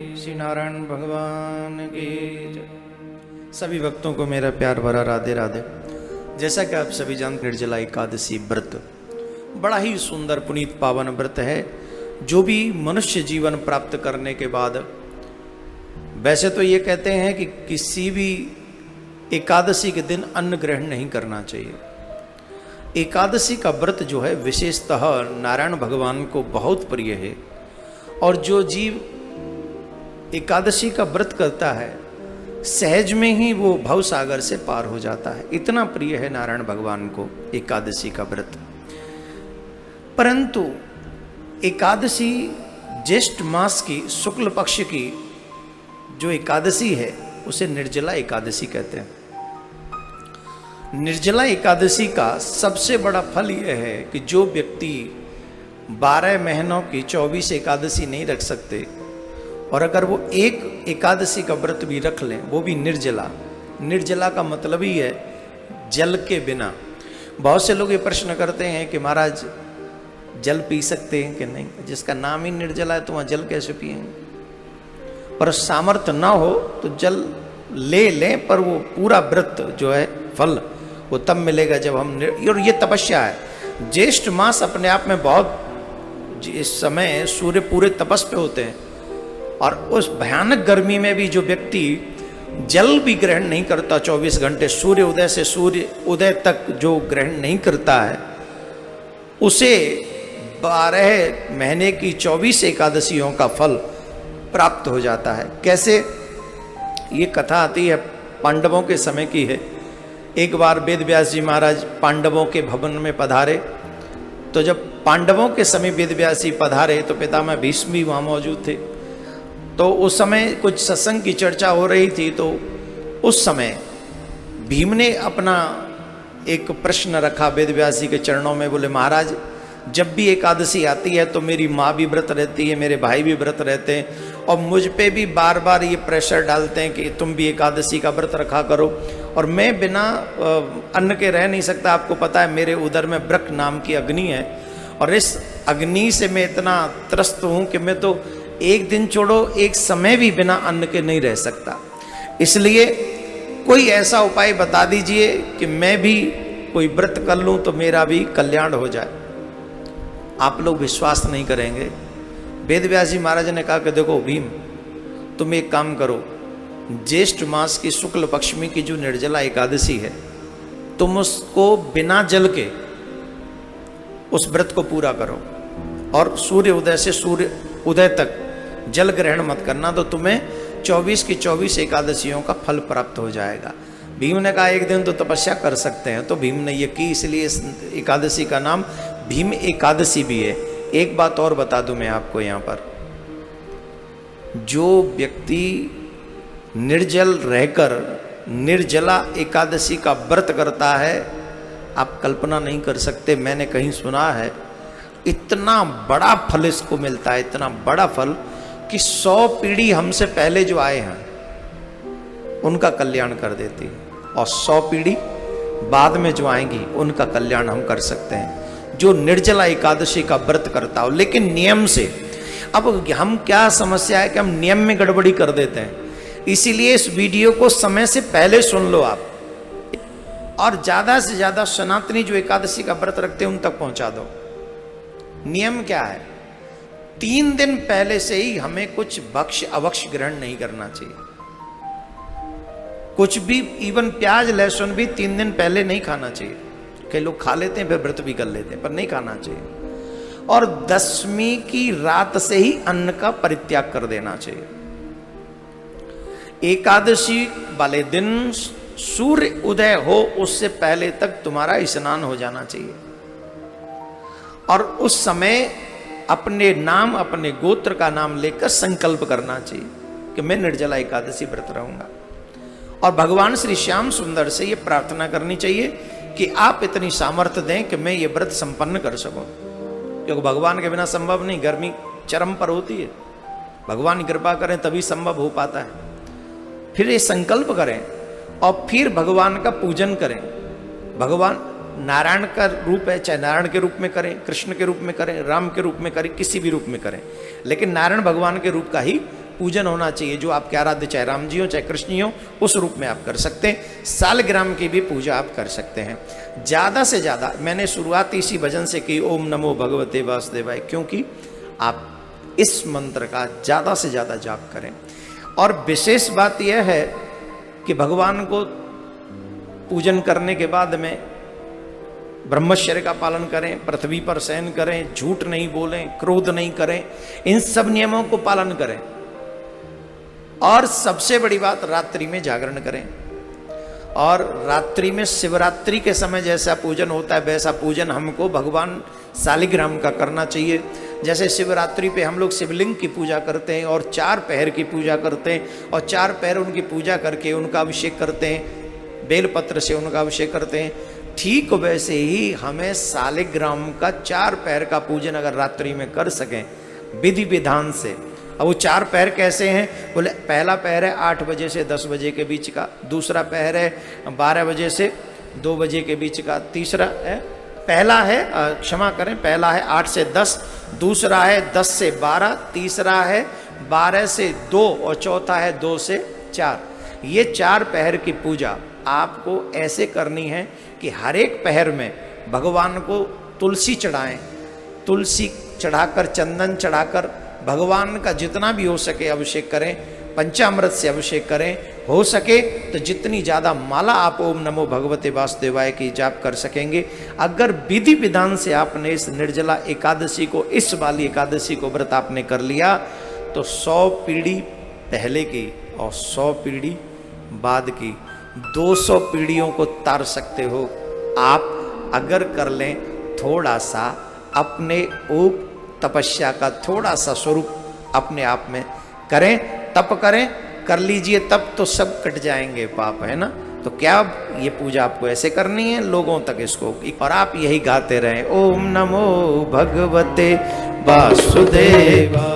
श्री नारायण भगवान की जय। सभी भक्तों को मेरा प्यार भरा राधे राधे। जैसा कि आप सभी जानते, निर्जला एकादशी व्रत बड़ा ही सुंदर पुनीत पावन व्रत है, जो भी मनुष्य जीवन प्राप्त करने के बाद, वैसे तो ये कहते हैं कि किसी भी एकादशी के दिन अन्न ग्रहण नहीं करना चाहिए। एकादशी का व्रत जो है विशेषतः नारायण भगवान को बहुत प्रिय है, और जो जीव एकादशी का व्रत करता है सहज में ही वो भव सागर से पार हो जाता है। इतना प्रिय है नारायण भगवान को एकादशी का व्रत। परंतु एकादशी ज्येष्ठ मास की शुक्ल पक्ष की जो एकादशी है उसे निर्जला एकादशी कहते हैं। निर्जला एकादशी का सबसे बड़ा फल यह है कि जो व्यक्ति 12 महीनों की 24 एकादशी नहीं रख सकते, और अगर वो एक एकादशी का व्रत भी रख लें, वो भी निर्जला। निर्जला का मतलब ही है जल के बिना। बहुत से लोग ये प्रश्न करते हैं कि महाराज जल पी सकते हैं कि नहीं, जिसका नाम ही निर्जला है तो वहाँ जल कैसे पिएंगे। पर सामर्थ्य ना हो तो जल ले लें, पर वो पूरा व्रत जो है फल वो तब मिलेगा जब हम और ये तपस्या है। ज्येष्ठ मास अपने आप में बहुत, इस समय सूर्य पूरे तपस पे होते हैं, और उस भयानक गर्मी में भी जो व्यक्ति जल भी ग्रहण नहीं करता 24 घंटे, सूर्य उदय से सूर्य उदय तक जो ग्रहण नहीं करता है, उसे 12 महीने की 24 एकादशियों का फल प्राप्त हो जाता है। कैसे? ये कथा आती है, पांडवों के समय की है। एक बार वेद व्यास जी महाराज पांडवों के भवन में पधारे, तो जब पांडवों के समय वेद व्यास जी पधारे तो पितामह भीष्म भी वहाँ मौजूद थे। तो उस समय कुछ सत्संग की चर्चा हो रही थी, तो उस समय भीम ने अपना एक प्रश्न रखा वेद व्यास जी के चरणों में। बोले, महाराज जब भी एकादशी आती है तो मेरी माँ भी व्रत रहती है, मेरे भाई भी व्रत रहते हैं, और मुझ पे भी बार बार ये प्रेशर डालते हैं कि तुम भी एकादशी का व्रत रखा करो, और मैं बिना अन्न के रह नहीं सकता। आपको पता है मेरे उदर में ब्रक नाम की अग्नि है, और इस अग्नि से मैं इतना त्रस्त हूँ कि मैं तो एक दिन छोड़ो एक समय भी बिना अन्न के नहीं रह सकता। इसलिए कोई ऐसा उपाय बता दीजिए कि मैं भी कोई व्रत कर लूं तो मेरा भी कल्याण हो जाए। आप लोग विश्वास नहीं करेंगे, वेद व्यास जी महाराज ने कहा कि देखो भीम, तुम एक काम करो, ज्येष्ठ मास की शुक्ल पक्षमी की जो निर्जला एकादशी है, तुम उसको बिना जल के उस व्रत को पूरा करो, और सूर्य उदय से सूर्य उदय तक जल ग्रहण मत करना, तो तुम्हें 24 की 24 एकादशियों का फल प्राप्त हो जाएगा। भीम ने कहा एक दिन तो तपस्या कर सकते हैं, तो भीम ने ये की, इसलिए इस एकादशी का नाम भीम एकादशी भी है। एक बात और बता दूं मैं आपको यहाँ पर, जो व्यक्ति निर्जल रहकर निर्जला एकादशी का व्रत करता है, आप कल्पना नहीं कर सकते, मैंने कहीं सुना है इतना बड़ा फल इसको मिलता है, इतना बड़ा फल कि 100 पीढ़ी हमसे पहले जो आए हैं उनका कल्याण कर देती है, और 100 पीढ़ी बाद में जो आएंगी उनका कल्याण हम कर सकते हैं, जो निर्जला एकादशी का व्रत करता हो, लेकिन नियम से। अब हम क्या समस्या है कि हम नियम में गड़बड़ी कर देते हैं, इसीलिए इस वीडियो को समय से पहले सुन लो आप, और ज्यादा से ज्यादा सनातनी जो एकादशी का व्रत रखते हैं उन तक पहुंचा दो। नियम क्या है? 3 दिन पहले से ही हमें कुछ भक्ष अभक्ष ग्रहण नहीं करना चाहिए। कुछ भी, इवन प्याज लहसुन भी 3 दिन पहले नहीं खाना चाहिए। कई लोग खा लेते हैं फिर व्रत भी कर लेते हैं, पर नहीं खाना चाहिए। और 10वीं की रात से ही अन्न का परित्याग कर देना चाहिए। एकादशी वाले दिन सूर्य उदय हो उससे पहले तक तुम्हारा स्नान हो जाना चाहिए, और उस समय अपने नाम, अपने गोत्र का नाम लेकर संकल्प करना चाहिए कि मैं निर्जला एकादशी व्रत रहूंगा, और भगवान श्री श्याम सुंदर से ये प्रार्थना करनी चाहिए कि आप इतनी सामर्थ्य दें कि मैं ये व्रत संपन्न कर सकूं, क्योंकि भगवान के बिना संभव नहीं। गर्मी चरम पर होती है, भगवान कृपा करें तभी संभव हो पाता है। फिर ये संकल्प करें और फिर भगवान का पूजन करें। भगवान नारायण का रूप है, चाहे नारायण के रूप में करें, कृष्ण के रूप में करें, राम के रूप में करें, किसी भी रूप में करें, लेकिन नारायण भगवान के रूप का ही पूजन होना चाहिए। जो आपके आराध्य, चाहे राम जी हो चाहे कृष्ण जी हो, उस रूप में आप कर सकते हैं। सालग्राम की भी पूजा आप कर सकते हैं। ज़्यादा से ज़्यादा मैंने शुरुआत इसी भजन से की, ओम नमो भगवते वासुदेवाय, क्योंकि आप इस मंत्र का ज़्यादा से ज़्यादा जाप करें। और विशेष बात यह है कि भगवान को पूजन करने के बाद में ब्रह्मचर्य का पालन करें, पृथ्वी पर शयन करें, झूठ नहीं बोलें, क्रोध नहीं करें, इन सब नियमों को पालन करें। और सबसे बड़ी बात, रात्रि में जागरण करें। और रात्रि में शिवरात्रि के समय जैसा पूजन होता है वैसा पूजन हमको भगवान सालिग्राम का करना चाहिए। जैसे शिवरात्रि पे हम लोग शिवलिंग की पूजा करते हैं और 4 पहर की पूजा करते हैं, और 4 पहर उनकी पूजा करके उनका अभिषेक करते हैं, बेलपत्र से उनका अभिषेक करते हैं। ठीक वैसे ही हमें सालिग्राम का 4 पहर का पूजन अगर रात्रि में कर सकें विधि विधान से। अब वो 4 पहर कैसे हैं? बोले पहला पहर है 8 बजे से 10 बजे के बीच का, दूसरा पहर है 12 बजे से 2 बजे के बीच का, तीसरा है, पहला है क्षमा करें, पहला है 8 से 10, दूसरा है 10 से 12, तीसरा है 12 से 2 और चौथा है 2 से 4। ये 4 पहर की पूजा आपको ऐसे करनी है कि हर एक पहर में भगवान को तुलसी चढ़ाएं, तुलसी चढ़ाकर, चंदन चढ़ाकर भगवान का जितना भी हो सके अभिषेक करें, पंचामृत से अभिषेक करें। हो सके तो जितनी ज़्यादा माला आप ओम नमो भगवते वासुदेवाय की जाप कर सकेंगे। अगर विधि विधान से आपने इस निर्जला एकादशी को, इस वाली एकादशी को व्रत आपने कर लिया तो 100 पीढ़ी पहले की और 100 पीढ़ी बाद की 200 पीढ़ियों को तार सकते हो आप, अगर कर लें थोड़ा सा अपने ऊप तपस्या का थोड़ा सा स्वरूप अपने आप में करें, तप करें, कर लीजिए, तब तो सब कट जाएंगे पाप, है ना। तो क्या ये पूजा आपको ऐसे करनी है, लोगों तक इसको, और आप यही गाते रहें, ओम नमो भगवते वासुदेवाय।